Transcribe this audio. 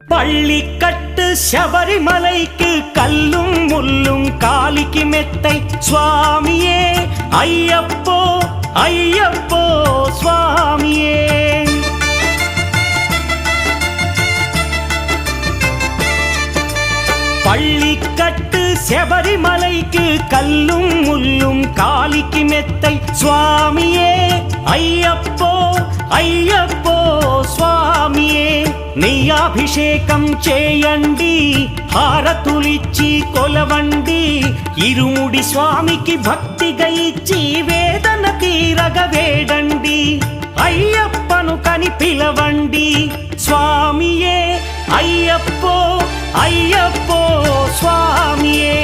பள்ளிக்கட்டு சபரிமலைக்கு கல்லும் முள்ளும் காலிக்கு மெத்தை சுவாமியே ஐயப்போ ஐயப்போ சுவாமியே. பள்ளிக்கட்டு சபரிமலைக்கு கல்லும் முள்ளும் காலிக்கு மெத்தை சுவாமியே ஐயப்போ ஐயப்போ స్వామియే. నీ అభిషేకం చేయండి హారతులిచ్చి కొలవండి ఇరుముడి స్వామికి భక్తిగా ఇచ్చి వేదన తీరగ వేడండి అయ్యప్పను కని పిలవండి స్వామియే అయ్యప్పో అయ్యప్పో స్వామియే.